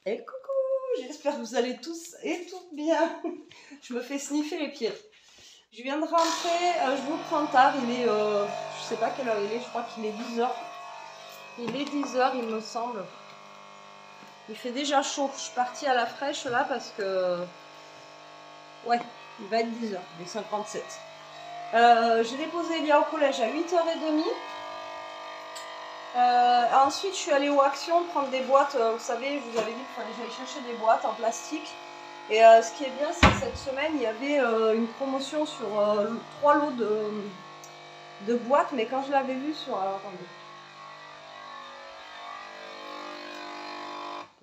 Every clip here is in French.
Et coucou, j'espère que vous allez tous et toutes bien. Je me fais sniffer les pieds. Je viens de rentrer, je vous prends tard, il est, je sais pas quelle heure il est, je crois qu'il est 10h. Il est 10h il me semble. Il fait déjà chaud, je suis partie à la fraîche là parce que, ouais, il va être 10h, il est 57. J'ai déposé Elia au collège à 8h30. Ensuite, je suis allée aux Actions prendre des boîtes. Vous savez, je vous avais dit qu'il fallait que j'aille chercher des boîtes en plastique. Et ce qui est bien, c'est que cette semaine, il y avait une promotion sur 3 lots de boîtes. Mais quand je l'avais vu sur... Alors, attendez.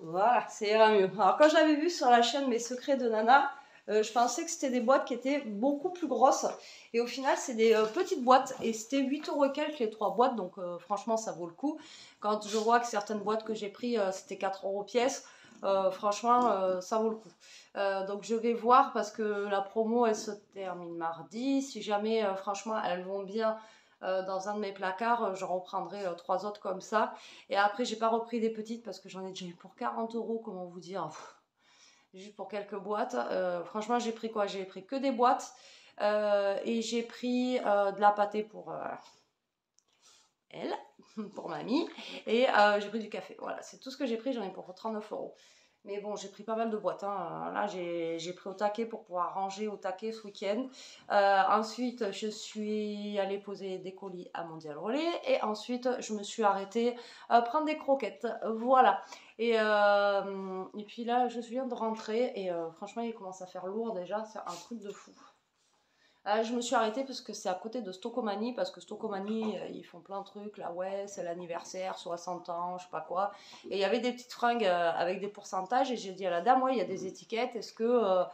Voilà, ça ira mieux. Alors, quand je l'avais vu sur la chaîne Mes Secrets de Nana, je pensais que c'était des boîtes qui étaient beaucoup plus grosses. Et au final, c'est des petites boîtes. Et c'était 8 € et quelques les 3 boîtes. Donc, franchement, ça vaut le coup. Quand je vois que certaines boîtes que j'ai prises, c'était 4 € pièce. Franchement, ça vaut le coup. Donc, je vais voir parce que la promo, elle se termine mardi. Si jamais, franchement, elles vont bien dans un de mes placards, je reprendrai 3 autres comme ça. Et après, j'ai pas repris des petites parce que j'en ai déjà eu pour 40 €. Comment vous dire? Juste pour quelques boîtes. Franchement, j'ai pris quoi? J'ai pris que des boîtes et j'ai pris de la pâtée pour elle, pour mamie, et j'ai pris du café. Voilà, c'est tout ce que j'ai pris. J'en ai pour 39 €. Mais bon, j'ai pris pas mal de boîtes. Hein. Là, j'ai pris au taquet pour pouvoir ranger au taquet ce week-end. Ensuite, je suis allée poser des colis à Mondial Relais. Et ensuite, je me suis arrêtée prendre des croquettes. Voilà. Et puis là, je viens de rentrer. Et franchement, il commence à faire lourd déjà. C'est un truc de fou. Je me suis arrêtée parce que c'est à côté de Stocomanie, parce que Stocomanie, ils font plein de trucs, là, ouais, c'est l'anniversaire, 60 ans, je sais pas quoi. Et il y avait des petites fringues avec des pourcentages, et j'ai dit à la dame, ouais, il y a des étiquettes, est-ce que,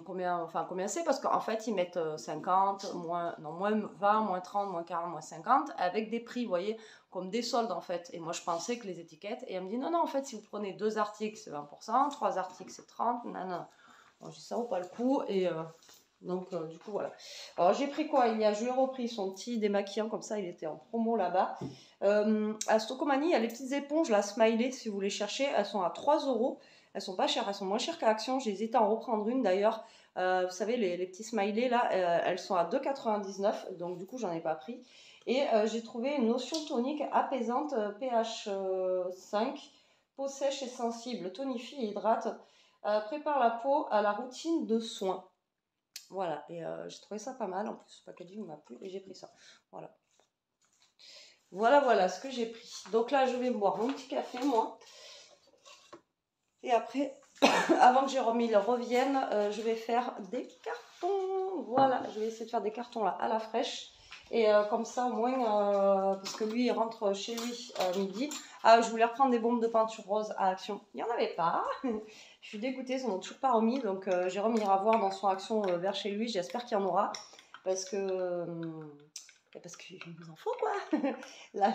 combien c'est? Parce qu'en fait, ils mettent 50, moins 20, moins 30, moins 40, moins 50, avec des prix, vous voyez, comme des soldes en fait. Et moi, je pensais que les étiquettes, et elle me dit, non, non, en fait, si vous prenez 2 articles, c'est 20%, 3 articles, c'est 30, non, non. Bon, je dis, ça vaut pas le coup, et... donc, du coup, voilà. Alors, j'ai pris quoi? Je lui ai repris son petit démaquillant, comme ça, il était en promo là-bas. À Stocomanie, il y a les petites éponges, la Smiley, si vous les cherchez. Elles sont à 3 €. Elles sont pas chères, elles sont moins chères qu'à Action. J'hésite à en reprendre une d'ailleurs. Vous savez, les petits Smiley, là, elles sont à 2,99 €. Donc, du coup, j'en ai pas pris. Et j'ai trouvé une lotion tonique apaisante pH 5. Peau sèche et sensible, tonifie et hydrate. Prépare la peau à la routine de soins. Voilà, et j'ai trouvé ça pas mal. En plus, le packaging m'a plu et j'ai pris ça. Voilà. Voilà ce que j'ai pris. Donc là, je vais boire mon petit café, moi. Et après, avant que Jérôme revienne, je vais faire des cartons. Voilà, je vais essayer de faire des cartons là à la fraîche. Et comme ça, au moins, parce que lui, il rentre chez lui à midi. Je voulais reprendre des bombes de peinture rose à Action. Il n'y en avait pas. Je suis dégoûtée, ils n'en ont toujours pas remis. Donc, Jérôme ira voir dans son Action vers chez lui. J'espère qu'il y en aura. Parce qu'il nous en faut, quoi. Là,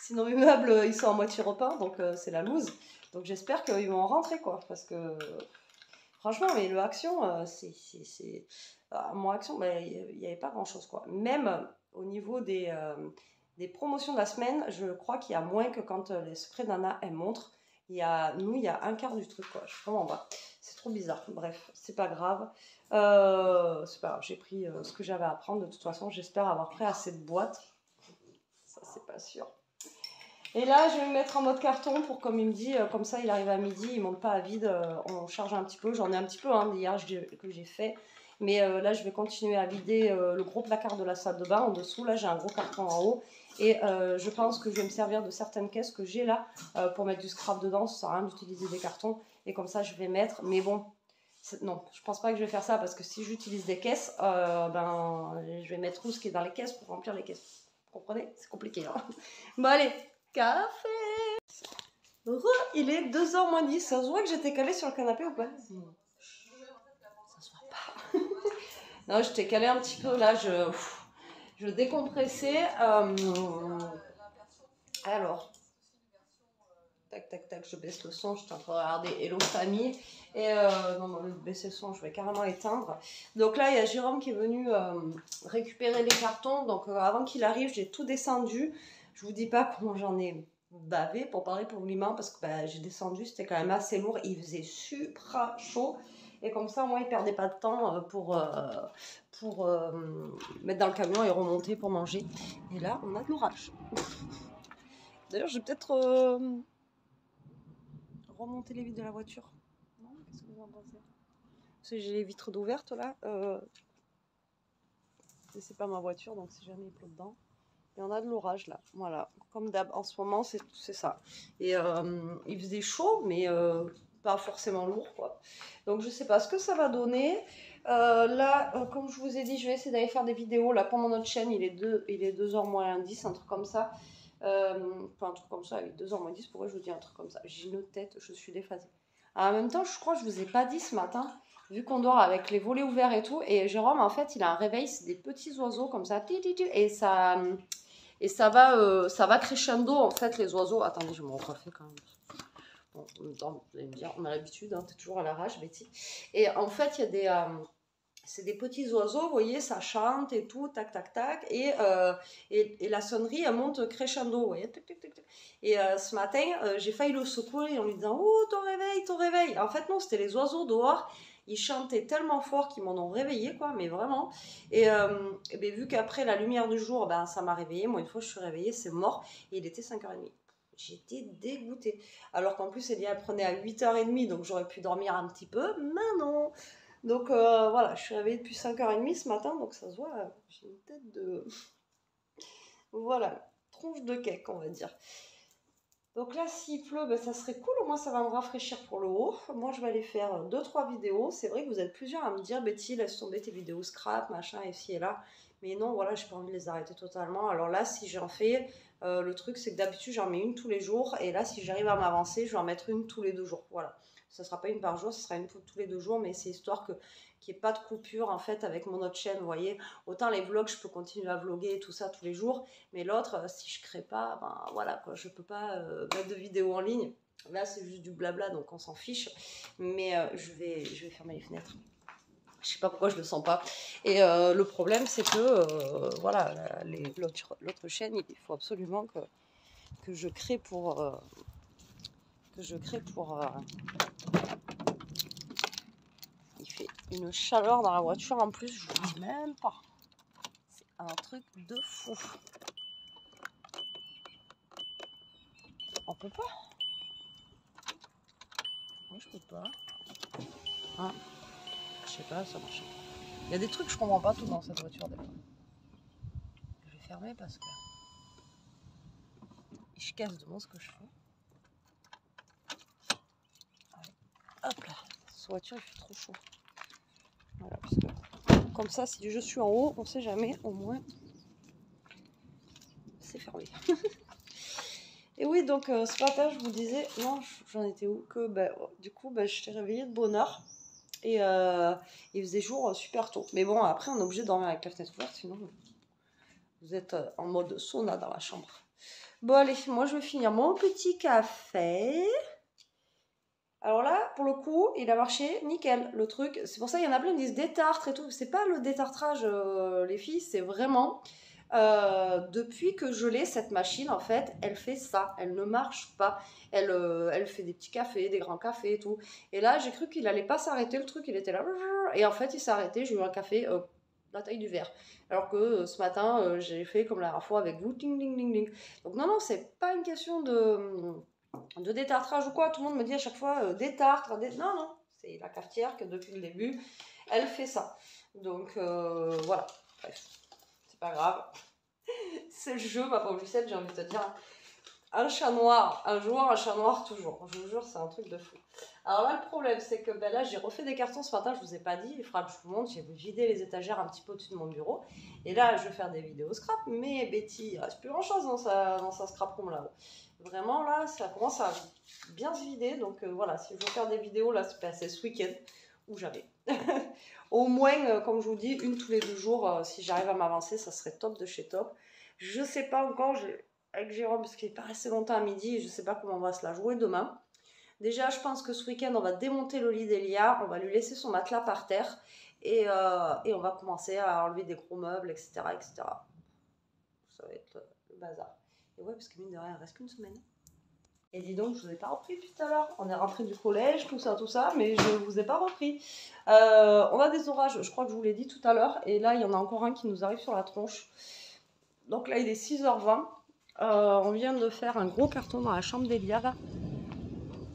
sinon, mes meubles, ils sont en moitié repeints. Donc, c'est la loose. Donc, j'espère qu'ils vont en rentrer, quoi. Parce que, franchement, mais le Action, mon Action, il n'y avait pas grand-chose, quoi. Même au niveau des promotions de la semaine, je crois qu'il y a moins que quand les Secrets d'Anna, elles montrent. Il y a un quart du truc, quoi. Je suis vraiment bas. C'est trop bizarre. Bref, c'est pas grave. C'est pas grave. J'ai pris ce que j'avais à prendre. De toute façon, j'espère avoir pris assez de boîtes. Ça, c'est pas sûr. Et là, je vais me mettre en mode carton pour, comme il me dit, comme ça, il arrive à midi, il ne monte pas à vide. On charge un petit peu. J'en ai un petit peu hier que j'ai fait. Mais là, je vais continuer à vider le gros placard de la salle de bain en dessous. Là, j'ai un gros carton en haut. Et je pense que je vais me servir de certaines caisses que j'ai là pour mettre du scrap dedans. Ça ne sert à rien d'utiliser des cartons. Et comme ça, je vais mettre. Mais bon, non, je pense pas que je vais faire ça parce que si j'utilise des caisses, je vais mettre tout ce qui est dans les caisses pour remplir les caisses. Vous comprenez? C'est compliqué. Hein. Bon, allez, café! Il est 2h moins 10. Ça se voit que j'étais calée sur le canapé ou pas? Ça se voit pas. Non, j'étais calée un petit peu là. Je décompressais. Alors, tac, je baisse le son. Je suis en train de regarder Hello Famille. Et non, baisser le son, je vais carrément éteindre. Donc là, il y a Jérôme qui est venu récupérer les cartons. Donc avant qu'il arrive, j'ai tout descendu. Je vous dis pas comment j'en ai baver pour parler poliment parce que bah, j'ai descendu, c'était quand même assez lourd, il faisait super chaud. Et comme ça, moi, il ne perdait pas de temps pour mettre dans le camion et remonter pour manger. Et là, on a de l'orage. D'ailleurs, je vais peut-être remonter les vitres de la voiture. Non, qu'est-ce que vous en pensez? Parce que j'ai les vitres d'ouvertes là. C'est pas ma voiture, donc si jamais il pleut dedans. Et on a de l'orage là, voilà. Comme d'hab, en ce moment, c'est ça. Et il faisait chaud, mais pas forcément lourd, quoi. Donc je sais pas ce que ça va donner. Là, comme je vous ai dit, je vais essayer d'aller faire des vidéos. Là, pour mon autre chaîne, il est 2h moins 10, un truc comme ça. Enfin, un truc comme ça, il est 2h moins 10. Pourquoi je vous dis un truc comme ça? J'ai une tête, je suis déphasée. En même temps, je crois que je vous ai pas dit ce matin, vu qu'on dort avec les volets ouverts et tout. Et Jérôme, en fait, il a un réveil, c'est des petits oiseaux comme ça. Et ça va crescendo, en fait, les oiseaux. Attendez, je vais me refais quand même. Bon, en même temps, vous allez me dire, on a l'habitude, hein, t'es toujours à l'arrache, Betty. Et en fait, il y a des... c'est des petits oiseaux, vous voyez, ça chante et tout, tac, tac, tac. Et la sonnerie, elle monte crescendo, vous voyez, tac, tac, tac, tac. Et ce matin, j'ai failli le secouer en lui disant « Oh, ton réveil, ton réveil !» En fait, non, c'était les oiseaux dehors. Ils chantaient tellement fort qu'ils m'en ont réveillé, quoi, mais vraiment. Et ben, vu qu'après la lumière du jour, ben, ça m'a réveillée. Moi, une fois que je suis réveillée, c'est mort. Et il était 5h30. J'étais dégoûtée. Alors qu'en plus, Elia, elle prenait à 8h30, donc j'aurais pu dormir un petit peu. Mais non. Donc voilà, je suis réveillée depuis 5h30 ce matin, donc ça se voit, j'ai une tête de... Voilà, tronche de cake, on va dire. Donc là, s'il pleut, ben, ça serait cool, au moins ça va me rafraîchir pour le haut. Moi, je vais aller faire 2-3 vidéos. C'est vrai que vous êtes plusieurs à me dire, Betty, laisse tomber tes vidéos scrap, machin, et ci et là. Mais non, voilà, j'ai pas envie de les arrêter totalement. Alors là, si j'en fais, le truc, c'est que d'habitude, j'en mets une tous les jours. Et là, si j'arrive à m'avancer, je vais en mettre une tous les 2 jours. Voilà. Ça ne sera pas une par jour, ce sera une tous les 2 jours, mais c'est histoire qu'il n'y ait pas de coupure, en fait, avec mon autre chaîne, vous voyez. Autant les vlogs, je peux continuer à vlogger et tout ça tous les jours. Mais l'autre, si je crée pas, ben voilà quoi, je peux pas mettre de vidéos en ligne. Là, c'est juste du blabla, donc on s'en fiche. Mais je vais fermer les fenêtres. Je sais pas pourquoi je le sens pas. Et le problème, c'est que voilà, l'autre chaîne, il faut absolument que je crée pour il fait une chaleur dans la voiture en plus, je vous dis même pas. C'est un truc de fou. On peut pas. Moi, je peux pas. Hein, je sais pas, ça marche. Il y a des trucs que je comprends pas tout dans cette voiture des fois. Je vais fermer parce que je casse de moi ce que je fais. Allez. Hop là, cette voiture il fait trop chaud. Voilà, parce que comme ça, si je suis en haut, on sait jamais, au moins c'est fermé. Et oui, donc ce matin, je vous disais, non, j'en étais où que du coup, je t'ai réveillée de bonne heure. Et il faisait jour super tôt. Mais bon, après, on est obligé de dormir avec la fenêtre ouverte, sinon vous êtes en mode sauna dans la chambre. Bon, allez, moi, je vais finir mon petit café. Alors là, pour le coup, il a marché nickel, le truc. C'est pour ça qu'il y en a plein qui disent détartre et tout. C'est pas le détartrage, les filles, c'est vraiment... depuis que je l'ai, cette machine, en fait, elle fait ça. Elle ne marche pas. Elle fait des petits cafés, des grands cafés et tout. Et là, j'ai cru qu'il allait pas s'arrêter, le truc, il était là. Et en fait, il s'est arrêté. J'ai eu un café la taille du verre. Alors que ce matin, j'ai fait comme la dernière fois avec vous. Ding, ding, ding, ding. Donc non, non, c'est pas une question de détartrage ou quoi. Tout le monde me dit à chaque fois détartre. Non, non. C'est la cafetière que depuis le début, elle fait ça. Donc voilà. Bref. C'est pas grave. C'est le jeu, ma pauvre Lucette, j'ai envie de te dire. Un chat noir un jour, un chat noir toujours. Je vous jure, c'est un truc de fou. Alors là, le problème, c'est que là, j'ai refait des cartons ce matin, je vous ai pas dit. Il faudra que je vous montre. J'ai vidé les étagères un petit peu au-dessus de mon bureau. Et là, je vais faire des vidéos scrap. Mais Betty, il reste plus grand-chose dans sa scrap room là-haut. Vraiment, là, ça commence à bien se vider. Donc voilà, si je veux faire des vidéos, là, c'est ce week-end ou jamais. Au moins, comme je vous dis, une tous les 2 jours, si j'arrive à m'avancer, ça serait top de chez top. Je sais pas encore, avec Jérôme, parce qu'il n'est pas resté longtemps à midi, je sais pas comment on va se la jouer demain. Déjà, je pense que ce week-end, on va démonter le lit d'Elia, on va lui laisser son matelas par terre, et on va commencer à enlever des gros meubles, etc., etc. Ça va être le bazar. Et ouais, parce que mine de rien, il reste qu'une semaine. Et dis donc, je vous ai pas repris depuis tout à l'heure. On est rentré du collège, tout ça, mais je vous ai pas repris. On a des orages, je crois que je vous l'ai dit tout à l'heure. Et là, il y en a encore un qui nous arrive sur la tronche. Donc là, il est 6h20. On vient de faire un gros carton dans la chambre d'Elia, là.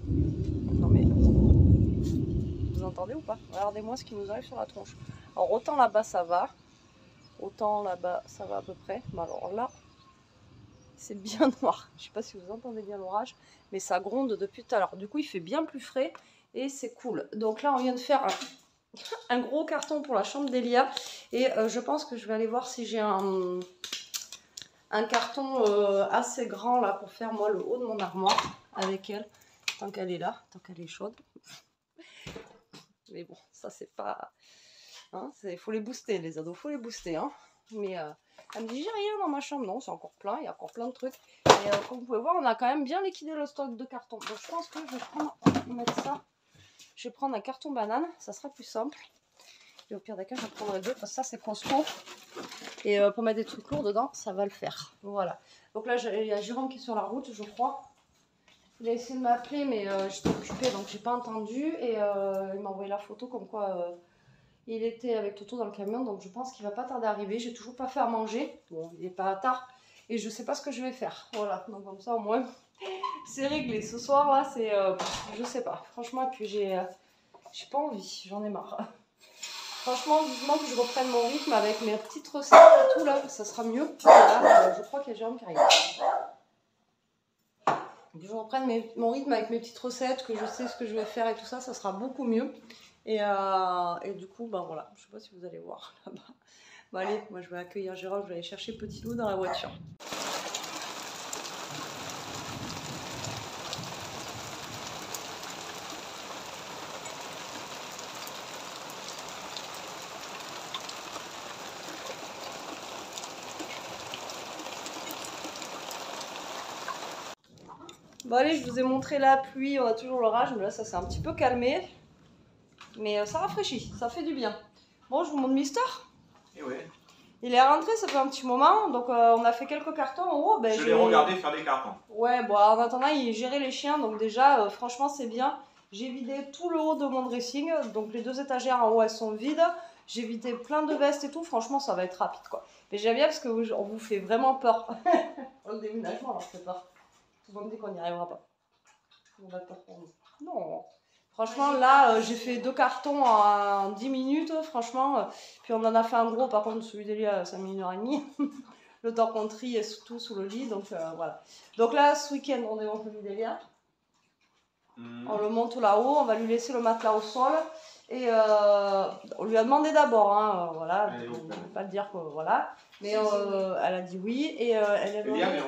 Non mais... Vous entendez ou pas? Regardez-moi ce qui nous arrive sur la tronche. Alors, autant là-bas, ça va. Autant là-bas, ça va à peu près. Mais alors là... C'est bien noir. Je sais pas si vous entendez bien l'orage, mais ça gronde depuis tout à l'heure. Du coup, il fait bien plus frais et c'est cool. Donc là, on vient de faire un gros carton pour la chambre d'Elia. Et je pense que je vais aller voir si j'ai un carton assez grand là pour faire moi le haut de mon armoire avec elle. Tant qu'elle est là, tant qu'elle est chaude. Mais bon, ça c'est pas... Hein, faut les booster les ados, faut les booster. Hein. Mais... elle me dit j'ai rien dans ma chambre, non c'est encore plein, il y a encore plein de trucs. Et comme vous pouvez voir on a quand même bien liquidé le stock de carton. Donc je pense que je vais prendre, mettre ça. Je vais prendre un carton banane, ça sera plus simple. Et au pire des cas je prendrai deux parce que ça c'est costaud. Et pour mettre des trucs lourds dedans ça va le faire. Voilà. Donc là il y a Jérôme qui est sur la route je crois. Il a essayé de m'appeler mais j'étais occupée donc j'ai pas entendu. Et il m'a envoyé la photo comme quoi... il était avec Toto dans le camion, donc je pense qu'il va pas tarder à arriver. J'ai toujours pas fait à manger. Bon, il est pas tard. Et je sais pas ce que je vais faire. Voilà, donc comme ça au moins, c'est réglé. Ce soir là, c'est... je sais pas. Franchement, et puis j'ai pas envie. J'en ai marre. Franchement, vivement que je reprenne mon rythme avec mes petites recettes et tout là, ça sera mieux. Là, je crois qu'il y a Jérôme qui arrive. Que je reprenne mon rythme avec mes petites recettes, que je sais ce que je vais faire et tout ça, ça sera beaucoup mieux. Et du coup, ben voilà, je sais pas si vous allez voir là-bas. Bon allez, moi je vais accueillir Jérôme, je vais aller chercher Petit Loup dans la voiture. Bon allez, je vous ai montré la pluie, on a toujours l'orage, mais là ça s'est un petit peu calmé. Mais ça rafraîchit, ça fait du bien. Bon, je vous montre Mister. Et ouais. Il est rentré, ça fait un petit moment, donc on a fait quelques cartons en haut. Ben, je l'ai regardé faire des cartons. Ouais, bon en attendant il gérait les chiens, donc déjà franchement c'est bien. J'ai vidé tout le haut de mon dressing, donc les 2 étagères en haut elles sont vides. J'ai vidé plein de vestes et tout, franchement ça va être rapide quoi. Mais j'aime bien parce qu'on vous fait vraiment peur. Le déménagement on fait peur. Tout le monde dit qu'on n'y arrivera pas. On a peur pour nous. Non. Franchement, là, j'ai fait 2 cartons en 10 minutes, franchement. Puis on en a fait un gros, par contre, celui d'Elia, ça a mis 1h30. Le temps qu'on trie et tout sous le lit, donc voilà. Donc là, ce week-end, on démonte le lit d'Elia. On le monte là-haut, on va lui laisser le matelas au sol. Et on lui a demandé d'abord, hein, voilà. Je ne vais pas le dire que voilà. Mais elle a dit oui. Et elle a demandé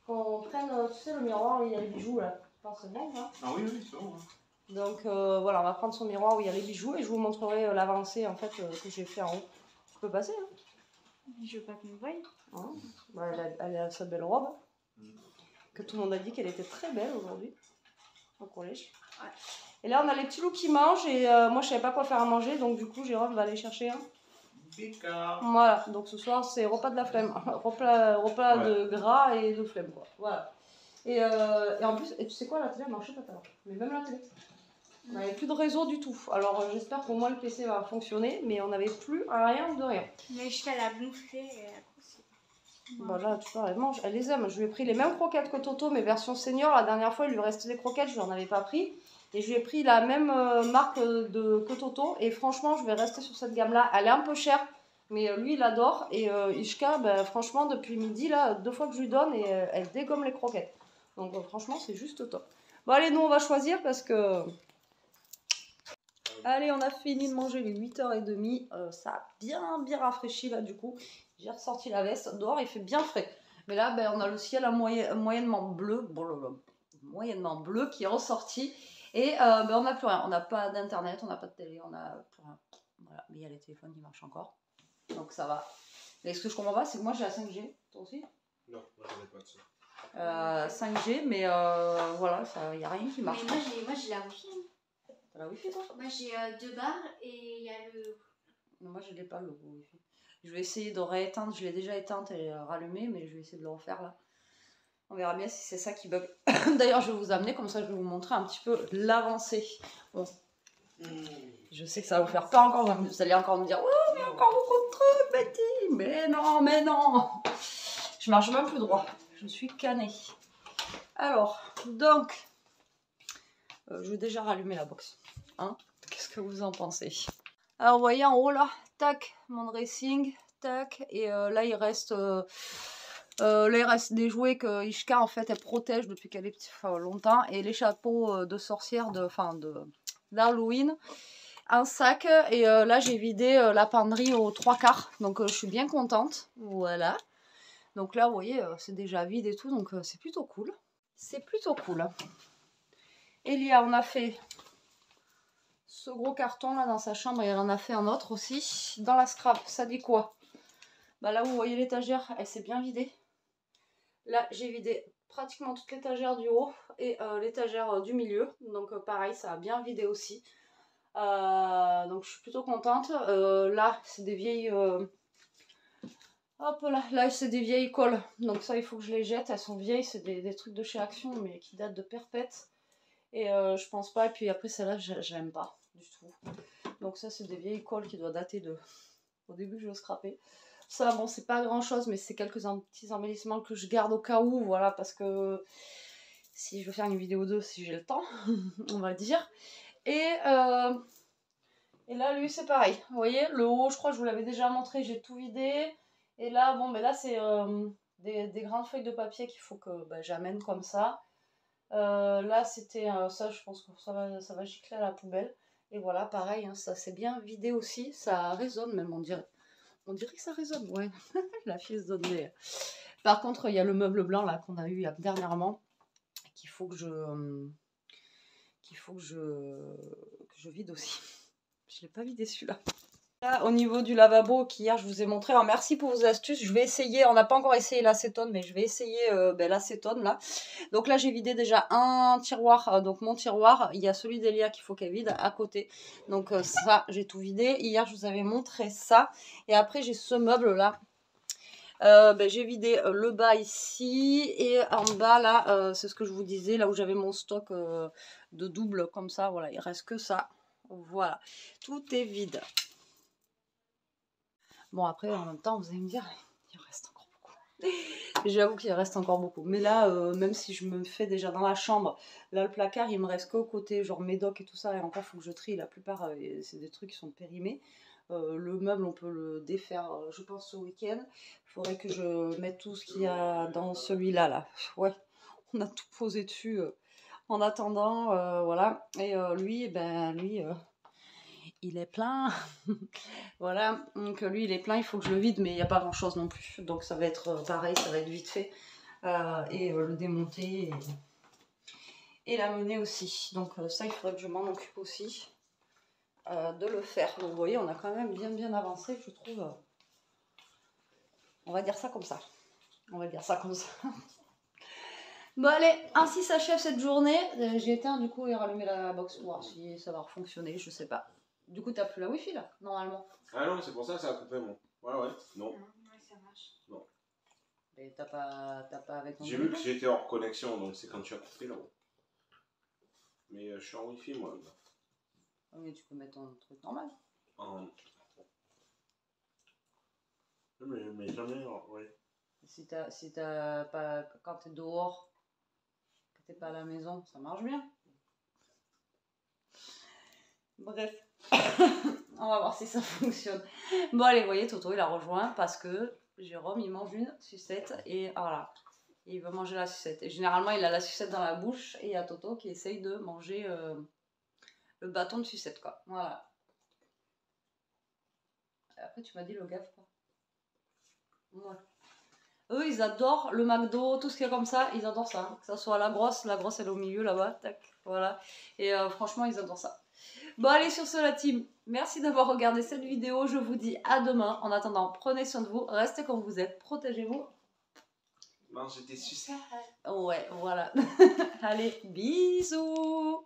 qu'on prenne, tu sais, le miroir où il y a les bijoux, là. Je pense que c'est bon, hein. Ah oui, oui, c'est bon. Hein. Donc voilà, on va prendre son miroir où il y a les bijoux et je vous montrerai l'avancée en fait que j'ai fait en haut. Tu peux passer, hein. Je veux pas que me voie. Hein, bah, elle a sa belle robe. Que tout le monde a dit qu'elle était très belle aujourd'hui au collège. Ouais. Et là on a les petits loups qui mangent et moi je savais pas quoi faire à manger donc du coup Jérôme va aller chercher un. Voilà, donc ce soir c'est repas de la flemme. repas ouais. De gras et de flemme quoi. Voilà. Et en plus, et tu sais quoi, la télé elle marchait pas tout à l'heure. Mais même la télé. On n'avait plus de réseau du tout. Alors j'espère qu'au moins le PC va fonctionner, mais on n'avait plus rien de rien. Mais je t'ai la bouffer et bah là, tu vois, elle mange, elle les aime. Je lui ai pris les mêmes croquettes que Toto, mais version senior. La dernière fois, il lui restait des croquettes, je lui en avais pas pris. Et je lui ai pris la même marque que Toto. Et franchement, je vais rester sur cette gamme-là. Elle est un peu chère, mais lui, il adore. Et Ishka, bah, franchement, depuis midi, là, 2 fois que je lui donne, et elle dégomme les croquettes. Donc franchement, c'est juste top. Bon, allez, nous, on va choisir parce que... Allez, on a fini de manger les 8h30. Ça a bien rafraîchi là du coup. J'ai ressorti la veste. Dehors, il fait bien frais. Mais là, ben, on a le ciel moyennement bleu. Moyennement bleu qui est ressorti. Et ben, on n'a plus rien. On n'a pas d'internet, on n'a pas de télé, on n'a plus rien. Voilà. Mais il y a les téléphones qui marchent encore. Donc ça va. Mais ce que je comprends pas, c'est que moi j'ai la 5G. Toi aussi? Non, moi j'en ai pas de ça. 5G, mais voilà, il n'y a rien qui marche. Mais moi j'ai la Wi-Fi. T'as la Wi-Fi toi? Moi j'ai 2 barres et il y a le... Non, moi je l'ai pas le Wi-Fi. Je vais essayer de rééteindre, je l'ai déjà éteinte et rallumée, mais je vais essayer de le refaire là. On verra bien si c'est ça qui bug. D'ailleurs, je vais vous amener, comme ça je vais vous montrer un petit peu l'avancée. Bon. Je sais que ça va vous faire peur encore, vous allez encore me dire « Oh, mais encore beaucoup de trucs, Betty !» Mais non, mais non. Je marche même plus droit. Je suis canée. Alors, donc, je vais déjà rallumer la box. Hein? Qu'est-ce que vous en pensez? Alors, vous voyez en haut là, tac, mon dressing, tac, et là il reste des jouets que Ishka en fait elle protège depuis qu'elle est petite, enfin, longtemps, et les chapeaux de sorcière d'Halloween. Un sac, et là j'ai vidé la penderie aux 3/4, donc je suis bien contente. Voilà. Donc là, vous voyez, c'est déjà vide et tout, donc c'est plutôt cool. C'est plutôt cool. Elia, on a fait ce gros carton là dans sa chambre, et elle en a fait un autre aussi. Dans la scrap, ça dit quoi? Bah là, vous voyez l'étagère, elle s'est bien vidée. Là, j'ai vidé pratiquement toute l'étagère du haut et l'étagère du milieu. Donc pareil, ça a bien vidé aussi. Donc je suis plutôt contente. Là, c'est des vieilles... Hop là c'est des vieilles colles. Donc ça, il faut que je les jette. Elles sont vieilles, c'est des trucs de chez Action, mais qui datent de perpète. Et je pense pas. Et puis après, celle-là, je l'aime pas du tout. Donc ça, c'est des vieilles colles qui doivent dater de... Au début, je vais scraper. Ça, bon, c'est pas grand-chose, mais c'est quelques petits embellissements que je garde au cas où. Voilà, parce que si je veux faire une vidéo 2, si j'ai le temps, on va dire. Et là, lui, c'est pareil. Vous voyez, le haut, je crois que je vous l'avais déjà montré, j'ai tout vidé. Et là, bon, ben là, c'est des grandes feuilles de papier qu'il faut que j'amène comme ça. Là, c'était ça, je pense que ça va gicler à la poubelle. Et voilà, pareil, hein, ça s'est bien vidé aussi. Ça résonne même, on dirait. On dirait que ça résonne, ouais. La fille se donne des... Par contre, il y a le meuble blanc là qu'on a eu dernièrement, qu'il faut que je vide aussi. Je l'ai pas vidé celui-là. Là, au niveau du lavabo qu'hier je vous ai montré, alors merci pour vos astuces. Je vais essayer, on n'a pas encore essayé l'acétone, mais je vais essayer l'acétone là. Donc là j'ai vidé déjà un tiroir, donc mon tiroir, il y a celui d'Elia qu'il faut qu'elle vide à côté. Donc ça j'ai tout vidé. Hier je vous avais montré ça, et après j'ai ce meuble là. J'ai vidé le bas ici, et en bas là, c'est ce que je vous disais, là où j'avais mon stock de double comme ça, voilà, il reste que ça. Voilà, tout est vide. Bon, après, en même temps, vous allez me dire, il reste encore beaucoup. J'avoue qu'il reste encore beaucoup. Mais là, même si je me fais déjà dans la chambre, là, le placard, il me reste qu'au côté, genre médoc et tout ça. Et encore, il faut que je trie. La plupart, c'est des trucs qui sont périmés. Le meuble, on peut le défaire, je pense, ce week-end. Il faudrait que je mette tout ce qu'il y a dans celui-là. Là. Ouais, on a tout posé dessus en attendant. Voilà. Et lui, il est plein. Voilà, donc lui il est plein, il faut que je le vide, mais il n'y a pas grand chose non plus, donc ça va être pareil, ça va être vite fait, et le démonter et l'amener aussi. Donc ça, il faudrait que je m'en occupe aussi de le faire. Donc vous voyez, on a quand même bien avancé, je trouve. On va dire ça comme ça. On va dire ça comme ça. Bon allez, ainsi s'achève cette journée. J'ai éteint du coup et rallumé la box pour voir si ça va fonctionner, je sais pas. Du coup, t'as plus la wifi là, normalement. Ah non, c'est pour ça que ça a coupé mon. Ouais, non. Ouais, ça marche. Non. Et t'as pas avec ton J'ai vu que j'étais hors connexion, donc c'est quand tu as coupé là-haut. Mais je suis en wifi moi. Là. Oh, mais tu peux mettre ton truc normal. Mais jamais, ouais. Si t'as pas, quand t'es dehors, que t'es pas à la maison, ça marche bien. Bref, on va voir si ça fonctionne. Bon allez, vous voyez, Toto il a rejoint parce que Jérôme il mange une sucette et voilà, il veut manger la sucette. Et généralement il a la sucette dans la bouche et il y a Toto qui essaye de manger le bâton de sucette quoi. Voilà. Après tu m'as dit le gaffe quoi. Ouais. Eux ils adorent le McDo, tout ce qui est comme ça, ils adorent ça. Que ça soit la grosse elle est au milieu là-bas, tac, voilà. Et franchement ils adorent ça. Bon allez, sur ce la team, merci d'avoir regardé cette vidéo, je vous dis à demain. En attendant, prenez soin de vous, restez comme vous êtes, protégez-vous. Mangez des sucettes. Ouais, voilà. Allez, bisous.